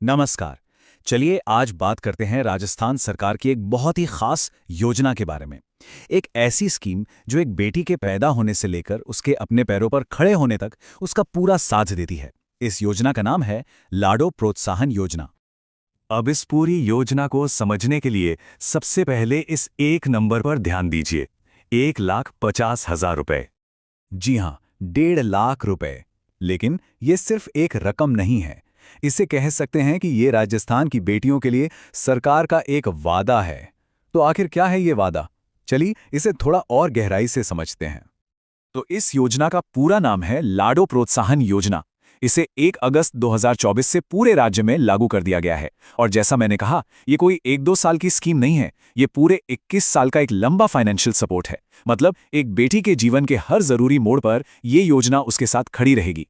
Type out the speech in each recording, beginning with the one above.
नमस्कार। चलिए आज बात करते हैं राजस्थान सरकार की एक बहुत ही खास योजना के बारे में। एक ऐसी स्कीम जो एक बेटी के पैदा होने से लेकर उसके अपने पैरों पर खड़े होने तक उसका पूरा साथ देती है। इस योजना का नाम है लाडो प्रोत्साहन योजना। अब इस पूरी योजना को समझने के लिए सबसे पहले इस एक नंबर पर ध्यान दीजिए। 1,50,000 रुपए। जी हाँ, 1.5 लाख रुपए। लेकिन ये सिर्फ एक रकम नहीं है। इसे कह सकते हैं कि ये राजस्थान की बेटियों के लिए सरकार का एक वादा है। तो आखिर क्या है ये वादा? चलिए इसे थोड़ा और गहराई से समझते हैं। तो इस योजना का पूरा नाम है लाडो प्रोत्साहन योजना। इसे 1 अगस्त 2024 से पूरे राज्य में लागू कर दिया गया है। और जैसा मैंने कहा, ये कोई 1-2 साल की स्कीम नहीं है। ये पूरे 21 साल का एक लंबा फाइनेंशियल सपोर्ट है। मतलब एक बेटी के जीवन के हर जरूरी मोड़ पर ये योजना उसके साथ खड़ी रहेगी।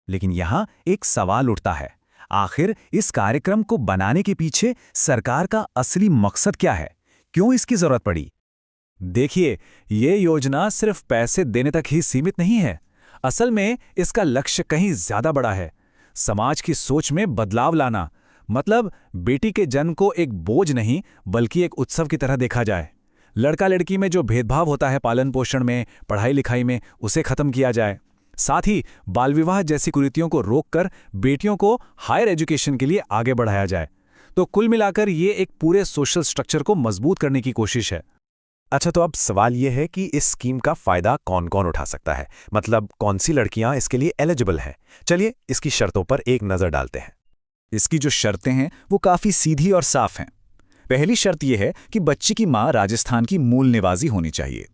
लेकिन यहाँ एक सवाल उठता है, आखिर इस कार्यक्रम को बनाने के पीछे सरकार का असली मकसद क्या है? क्यों इसकी जरूरत पड़ी? देखिए, ये योजना सिर्फ पैसे देने तक ही सीमित नहीं है। असल में इसका लक्ष्य कहीं ज्यादा बड़ा है। समाज की सोच में बदलाव लाना। मतलब बेटी के जन्म को एक बोझ नहीं बल्कि एक उत्सव की तरह देखा जाए। लड़का लड़की में जो भेदभाव होता है पालन पोषण में, पढ़ाई लिखाई में, उसे खत्म किया जाए। साथ ही बाल विवाह जैसी कुरीतियों को रोककर बेटियों को हायर एजुकेशन के लिए आगे बढ़ाया जाए। तो कुल मिलाकर ये एक पूरे सोशल स्ट्रक्चर को मजबूत करने की कोशिश है। अच्छा, तो अब सवाल यह है कि इस स्कीम का फायदा कौन-कौन उठा सकता है? मतलब कौन सी लड़कियां इसके लिए एलिजिबल हैं? चलिए इसकी शर्तों पर एक नजर डालते हैं। इसकी जो शर्तें हैं वो काफी सीधी और साफ हैं। पहली शर्त यह है कि बच्ची की मां राजस्थान की मूल निवासी होनी चाहिए।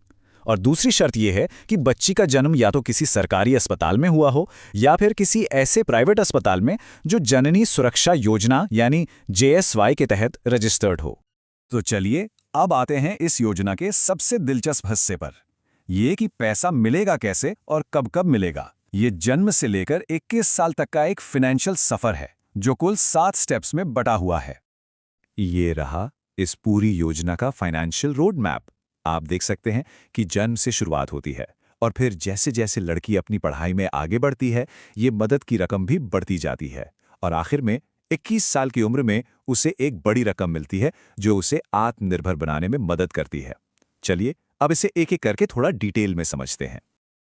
और दूसरी शर्त यह है कि बच्ची का जन्म या तो किसी सरकारी अस्पताल में हुआ हो या फिर किसी ऐसे प्राइवेट अस्पताल में जो जननी सुरक्षा योजना यानी JSY के तहत रजिस्टर्ड हो। तो चलिए अब आते हैं इस योजना के सबसे दिलचस्प हिस्से पर। ये कि पैसा मिलेगा कैसे और कब कब मिलेगा। ये जन्म से लेकर 21 साल तक का एक फाइनेंशियल सफर है जो कुल 7 स्टेप्स में बटा हुआ है। ये रहा इस पूरी योजना का फाइनेंशियल रोड मैप। आप देख सकते हैं कि जन्म से शुरुआत होती है और फिर जैसे जैसे लड़की अपनी पढ़ाई में आगे बढ़ती है, ये मदद की रकम भी बढ़ती जाती है और आखिर में 21 साल की उम्र में उसे एक बड़ी रकम मिलती है जो उसे आत्मनिर्भर बनाने में मदद करती है। चलिए अब इसे एक एक करके थोड़ा डिटेल में समझते हैं।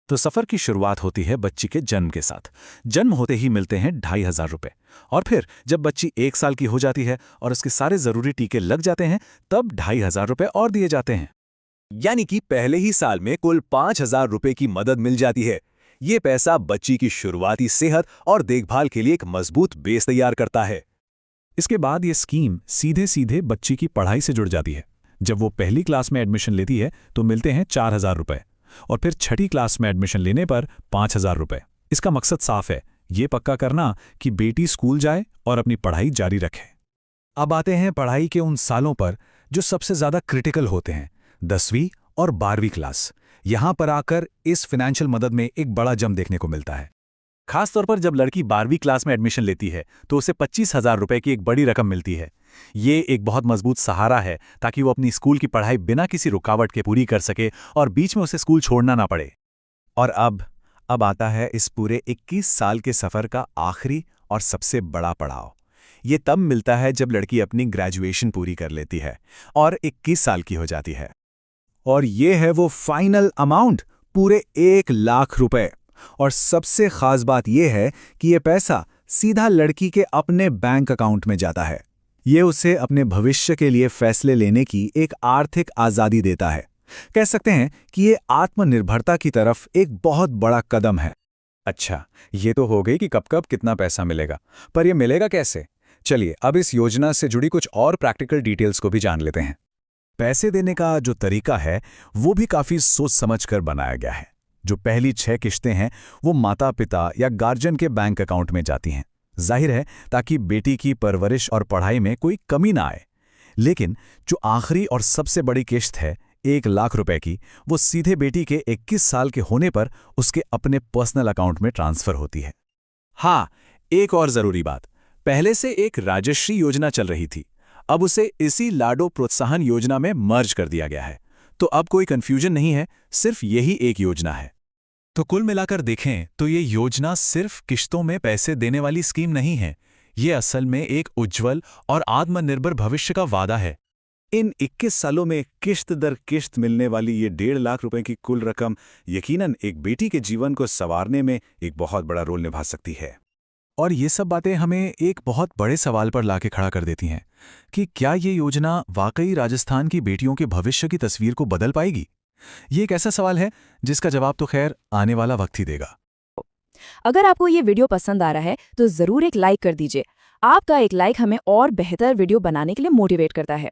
तो सफर की शुरुआत होती है बच्ची के जन्म के साथ। जन्म होते ही मिलते हैं 2,500 रुपए। और फिर जब बच्ची 1 साल की हो जाती है और उसके सारे जरूरी टीके लग जाते हैं, तब 2,500 रुपए और दिए जाते हैं। यानी कि पहले ही साल में कुल 5,000 रुपए की मदद मिल जाती है। ये पैसा बच्ची की शुरुआती सेहत और देखभाल के लिए एक मजबूत बेस तैयार करता है। इसके बाद ये स्कीम सीधे सीधे बच्ची की पढ़ाई से जुड़ जाती है। जब वो पहली क्लास में एडमिशन लेती है तो मिलते हैं 4,000 रुपए और फिर छठी क्लास में एडमिशन लेने पर 5,000 रुपए। इसका मकसद साफ है, ये पक्का करना कि बेटी स्कूल जाए और अपनी पढ़ाई जारी रखे। अब आते हैं पढ़ाई के उन सालों पर जो सबसे ज्यादा क्रिटिकल होते हैं, 10वीं और 12वीं क्लास। यहां पर आकर इस फाइनेंशियल मदद में एक बड़ा जंप देखने को मिलता है। खासतौर पर जब लड़की 12वीं क्लास में एडमिशन लेती है तो उसे 25,000 रुपए की एक बड़ी रकम मिलती है। ये एक बहुत मजबूत सहारा है ताकि वो अपनी स्कूल की पढ़ाई बिना किसी रुकावट के पूरी कर सके और बीच में उसे स्कूल छोड़ना ना पड़े। और अब आता है इस पूरे 21 साल के सफर का आखिरी और सबसे बड़ा पड़ाव। ये तब मिलता है जब लड़की अपनी ग्रेजुएशन पूरी कर लेती है और 21 साल की हो जाती है। और ये है वो फाइनल अमाउंट, पूरे 1 लाख रुपए। और सबसे खास बात यह है कि यह पैसा सीधा लड़की के अपने बैंक अकाउंट में जाता है। ये उसे अपने भविष्य के लिए फैसले लेने की एक आर्थिक आज़ादी देता है। कह सकते हैं कि ये आत्मनिर्भरता की तरफ एक बहुत बड़ा कदम है। अच्छा, ये तो हो गई कि कब कब कितना पैसा मिलेगा, पर यह मिलेगा कैसे? चलिए अब इस योजना से जुड़ी कुछ और प्रैक्टिकल डिटेल्स को भी जान लेते हैं। पैसे देने का जो तरीका है वो भी काफी सोच समझकर बनाया गया है। जो पहली 6 किश्तें हैं वो माता पिता या गार्जियन के बैंक अकाउंट में जाती हैं, जाहिर है ताकि बेटी की परवरिश और पढ़ाई में कोई कमी ना आए। लेकिन जो आखिरी और सबसे बड़ी किश्त है 1 लाख रुपए की, वो सीधे बेटी के 21 साल के होने पर उसके अपने पर्सनल अकाउंट में ट्रांसफर होती है। हाँ, एक और जरूरी बात, पहले से एक राजश्री योजना चल रही थी, अब उसे इसी लाडो प्रोत्साहन योजना में मर्ज कर दिया गया है। तो अब कोई कंफ्यूजन नहीं है, सिर्फ यही एक योजना है। तो कुल मिलाकर देखें तो ये योजना सिर्फ किश्तों में पैसे देने वाली स्कीम नहीं है, ये असल में एक उज्जवल और आत्मनिर्भर भविष्य का वादा है। इन 21 सालों में किश्त दर किश्त मिलने वाली ये 1.5 लाख रुपए की कुल रकम यकीनन एक बेटी के जीवन को संवारने में एक बहुत बड़ा रोल निभा सकती है। और ये सब बातें हमें एक बहुत बड़े सवाल पर लाके खड़ा कर देती हैं कि क्या ये योजना वाकई राजस्थान की बेटियों के भविष्य की तस्वीर को बदल पाएगी? ये एक ऐसा सवाल है जिसका जवाब तो खैर आने वाला वक्त ही देगा। अगर आपको ये वीडियो पसंद आ रहा है तो जरूर एक लाइक कर दीजिए। आपका एक लाइक हमें और बेहतर वीडियो बनाने के लिए मोटिवेट करता है।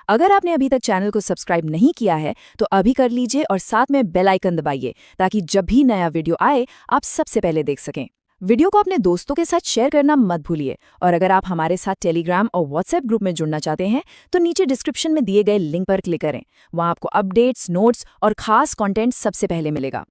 अगर आपने अभी तक चैनल को सब्सक्राइब नहीं किया है तो अभी कर लीजिए और साथ में बेल आइकन दबाइए ताकि जब भी नया वीडियो आए आप सबसे पहले देख सकें। वीडियो को अपने दोस्तों के साथ शेयर करना मत भूलिए और अगर आप हमारे साथ टेलीग्राम और व्हाट्सएप ग्रुप में जुड़ना चाहते हैं तो नीचे डिस्क्रिप्शन में दिए गए लिंक पर क्लिक करें। वहां आपको अपडेट्स, नोट्स और खास कंटेंट सबसे पहले मिलेगा।